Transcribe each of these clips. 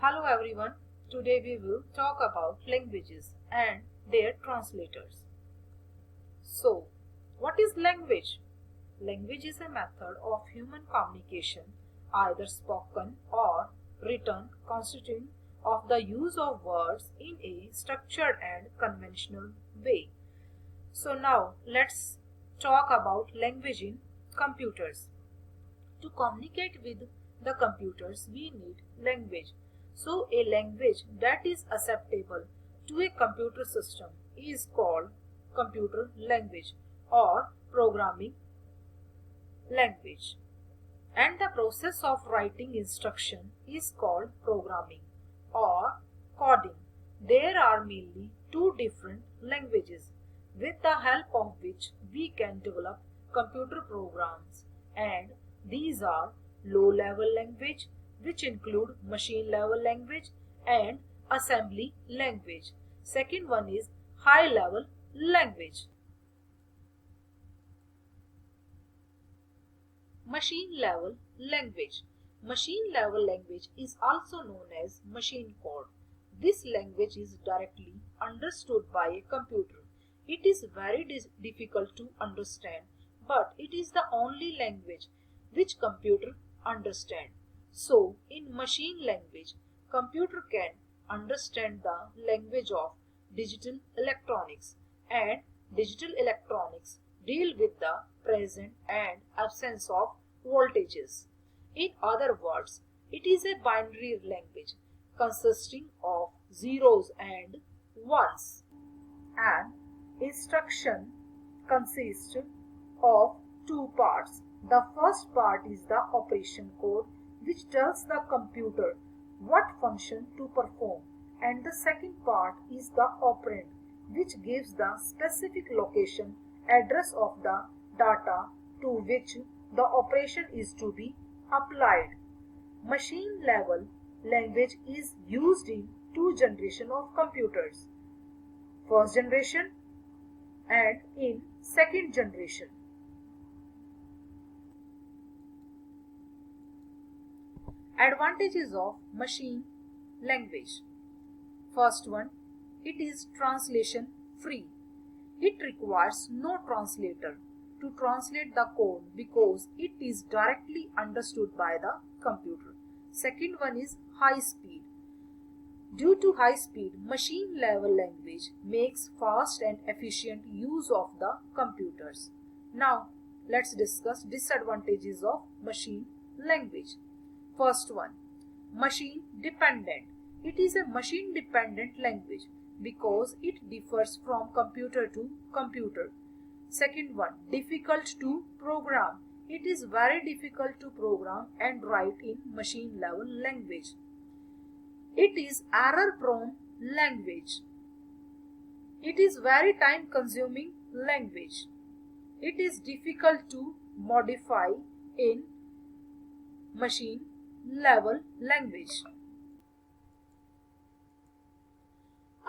Hello everyone. Today we will talk about languages and their translators. So, what is language? Language is a method of human communication, either spoken or written, consisting of the use of words in a structured and conventional way. So now let's talk about language in computers. To communicate with the computers, we need language. So, a language that is acceptable to a computer system is called computer language or programming language. And the process of writing instruction is called programming or coding. There are mainly two different languages with the help of which we can develop computer programs, and these are low level language, which include machine level language and assembly language. Second one is high level language. Machine level language. Machine level language is also known as machine code. This language is directly understood by a computer. It is very difficult to understand, but it is the only language which computer understand. So, in machine language, computer can understand the language of digital electronics, and digital electronics deal with the present and absence of voltages. In other words, it is a binary language consisting of zeros and ones. An instruction consists of two parts. The first part is the operation code, which tells the computer what function to perform, and the second part is the operand, which gives the specific location address of the data to which the operation is to be applied. Machine level language is used in two generations of computers, first generation and in second generation. Advantages of machine language. First one, it is translation free. It requires no translator to translate the code because it is directly understood by the computer. Second one is high speed. Due to high speed, machine level language makes fast and efficient use of the computers. Now, let's discuss disadvantages of machine language. First one, machine dependent. It is a machine dependent language because it differs from computer to computer. Second one, difficult to program. It is very difficult to program and write in machine level language. It is error prone language. It is very time consuming language. It is difficult to modify in machine level language.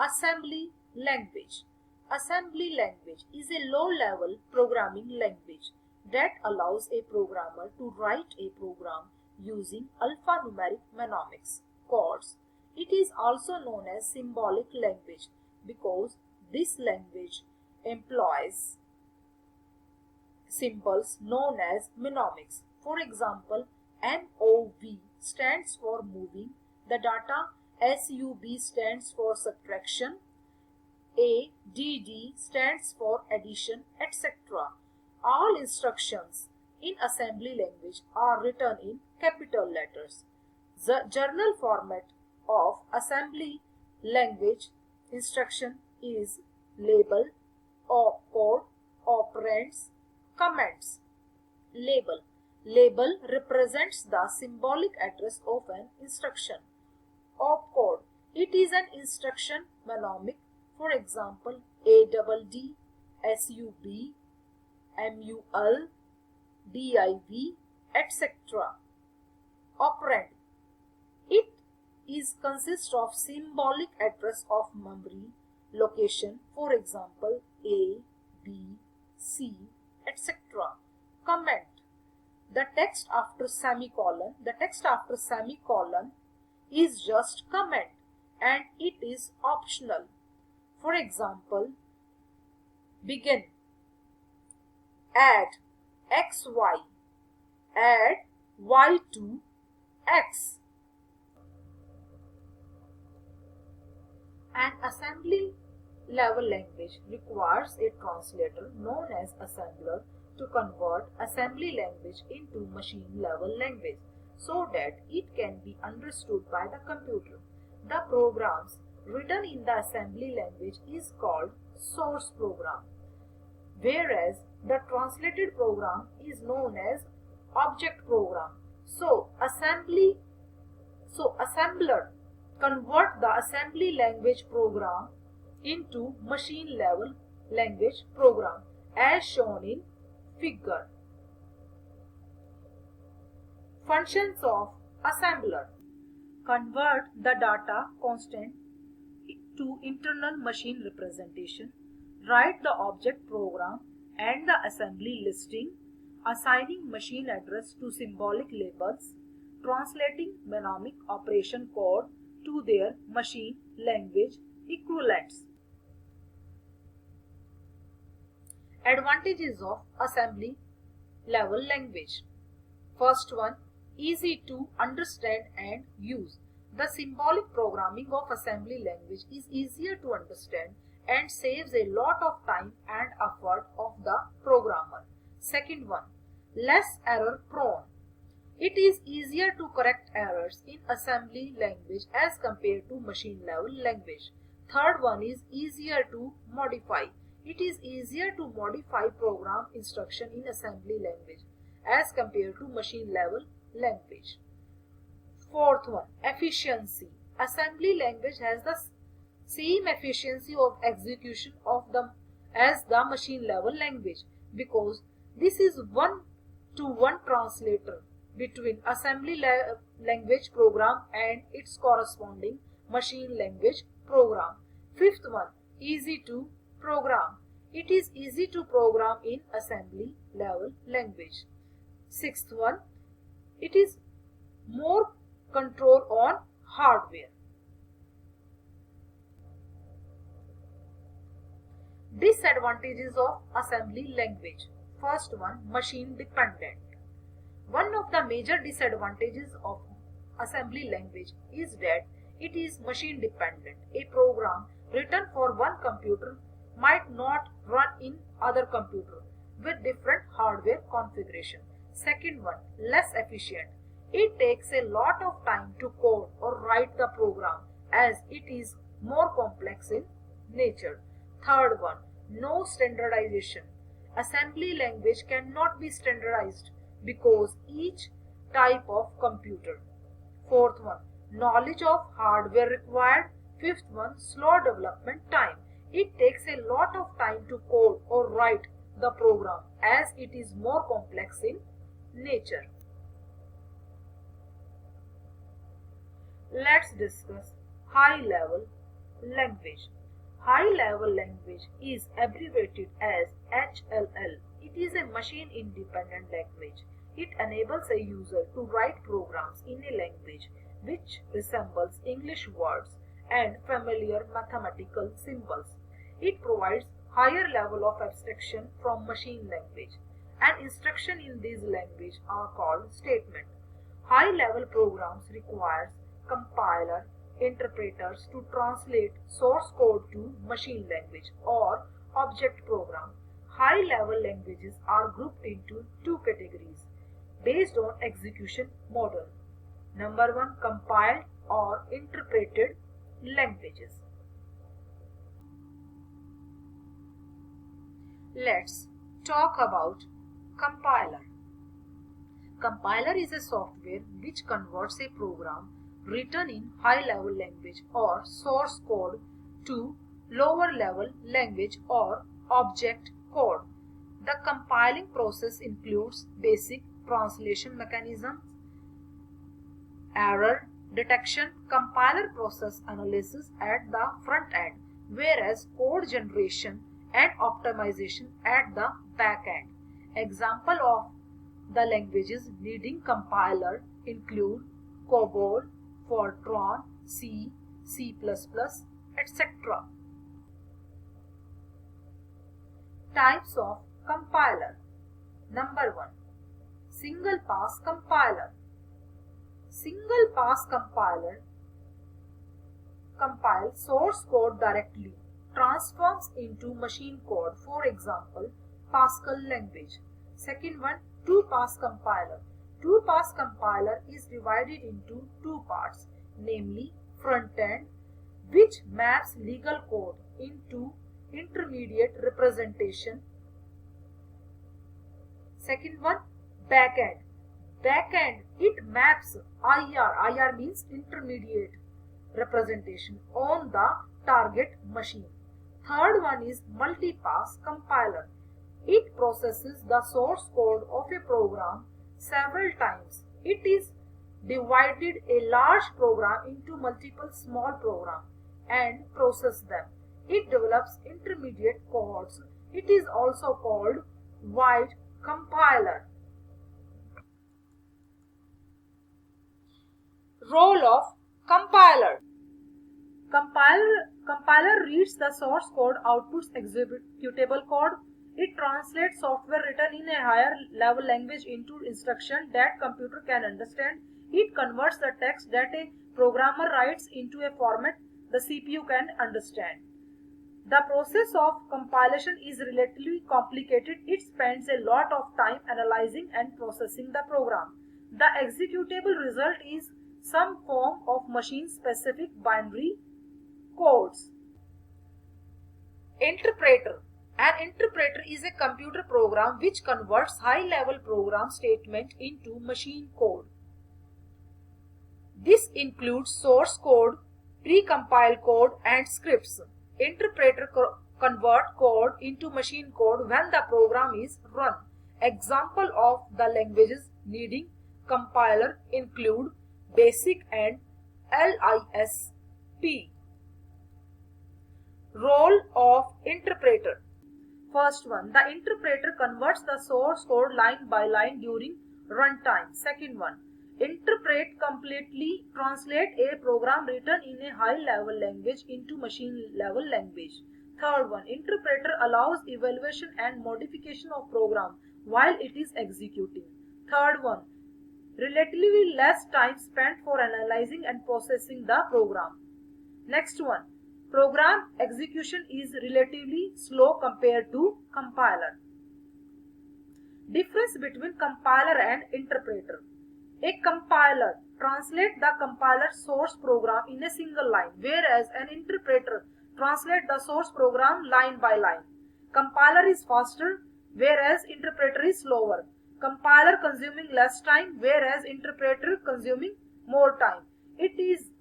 Assembly language. Assembly language is a low-level programming language that allows a programmer to write a program using alphanumeric mnemonics codes. It is also known as symbolic language because this language employs symbols known as mnemonics. For example, MOV stands for moving the data, SUB stands for subtraction, ADD stands for addition, etc. All instructions in assembly language are written in capital letters. The journal format of assembly language instruction is label, opcode, operands, comments. Label. Label represents the symbolic address of an instruction. Opcode. It is an instruction mnemonic. For example, ADD, SUB, MUL, DIV, etc. Operand. It is consists of symbolic address of memory location. For example, A, B, C, etc. Comment. The text after semicolon is just command and it is optional. For example, begin, add xy, add y to x. An assembly level language requires a translator known as assembler to convert assembly language into machine level language so that it can be understood by the computer. The programs written in the assembly language is called source program, whereas the translated program is known as object program. So assembler convert the assembly language program into machine level language program as shown in figure. Functions of assembler: convert the data constant to internal machine representation, write the object program and the assembly listing, assigning machine address to symbolic labels, translating mnemonic operation code to their machine language equivalents. Advantages of assembly level language. First one, easy to understand and use. The symbolic programming of assembly language is easier to understand and saves a lot of time and effort of the programmer. Second one, less error prone. It is easier to correct errors in assembly language as compared to machine level language. Third one is easier to modify. It is easier to modify program instruction in assembly language as compared to machine level language. Fourth one, efficiency. Assembly language has the same efficiency of execution as the machine level language because this is one-to-one translator between assembly language program and its corresponding machine language program. Fifth one, easy to program. It is easy to program in assembly level language. Sixth one, it is more control on hardware. Disadvantages of assembly language. First one, machine dependent. One of the major disadvantages of assembly language is that it is machine dependent. A program written for one computer might not run in other computer with different hardware configuration. Second one, less efficient. It takes a lot of time to code or write the program as it is more complex in nature. Third one, no standardization. Assembly language cannot be standardized because each type of computer. Fourth one, knowledge of hardware required. Fifth one, slow development time. It takes a lot of time to code or write the program as it is more complex in nature. Let's discuss high-level language. High-level language is abbreviated as HLL. It is a machine-independent language. It enables a user to write programs in a language which resembles English words and familiar mathematical symbols. It provides higher level of abstraction from machine language, and instruction in this language are called statement. High-level programs requires compiler interpreters to translate source code to machine language or object program. High-level languages are grouped into two categories based on execution model. Number one, compiled or interpreted languages. Let's talk about compiler. Compiler is a software which converts a program written in high-level language or source code to lower-level language or object code. The compiling process includes basic translation mechanisms, error detection, compiler process analysis at the front end, whereas code generation and optimization at the back end. Example of the languages needing compiler include COBOL, Fortran, C, C++, etc. Types of compiler. Number 1. Single pass compiler. Single pass compiler compiles source code directly, transforms into machine code, for example, Pascal language. Second one, two-pass compiler. Two-pass compiler is divided into two parts, namely front end, which maps legal code into intermediate representation. Second one, back end. Back end, it maps IR. IR means intermediate representation on the target machine. Third one is multi-pass compiler. It processes the source code of a program several times. It is divided a large program into multiple small programs and process them. It develops intermediate codes. It is also called wide compiler. Role of compiler. Compiler reads the source code, outputs executable code. It translates software written in a higher level language into instruction that computer can understand. It converts the text that a programmer writes into a format the CPU can understand. The process of compilation is relatively complicated. It spends a lot of time analyzing and processing the program. The executable result is some form of machine-specific binary codes. Interpreter. An interpreter is a computer program which converts high-level program statement into machine code. This includes source code, pre-compiled code, and scripts. Interpreter convert code into machine code when the program is run. Example of the languages needing compiler include BASIC and LISP. Role of interpreter. First one, the interpreter converts the source code line by line during runtime. Second one, interpret completely translate a program written in a high level language into machine level language. Third one, interpreter allows evaluation and modification of program while it is executing. Third one, relatively less time spent for analyzing and processing the program. Next one, program execution is relatively slow compared to compiler. Difference between compiler and interpreter. A compiler translates the compiler source program in a single line, whereas an interpreter translates the source program line by line. Compiler is faster, whereas interpreter is slower. Compiler consuming less time, whereas interpreter consuming more time.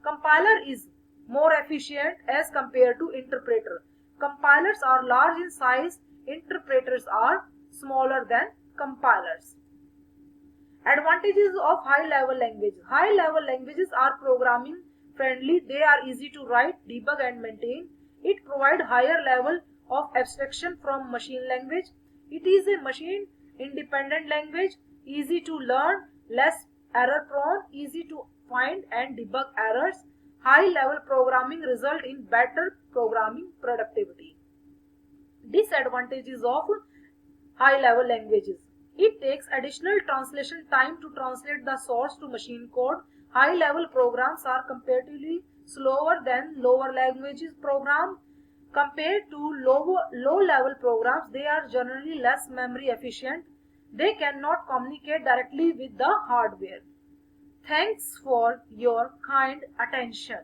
Compiler is more efficient as compared to interpreter. Compilers are large in size, interpreters are smaller than compilers. Advantages of high-level languages. High-level languages are programming friendly. They are easy to write, debug and maintain. It provides higher level of abstraction from machine language. It is a machine independent language, easy to learn, less error prone, easy to find and debug errors. High-level programming result in better programming productivity. Disadvantages of high-level languages. It takes additional translation time to translate the source to machine code. High-level programs are comparatively slower than lower languages programs. Compared to low-level programs, they are generally less memory efficient. They cannot communicate directly with the hardware. Thanks for your kind attention.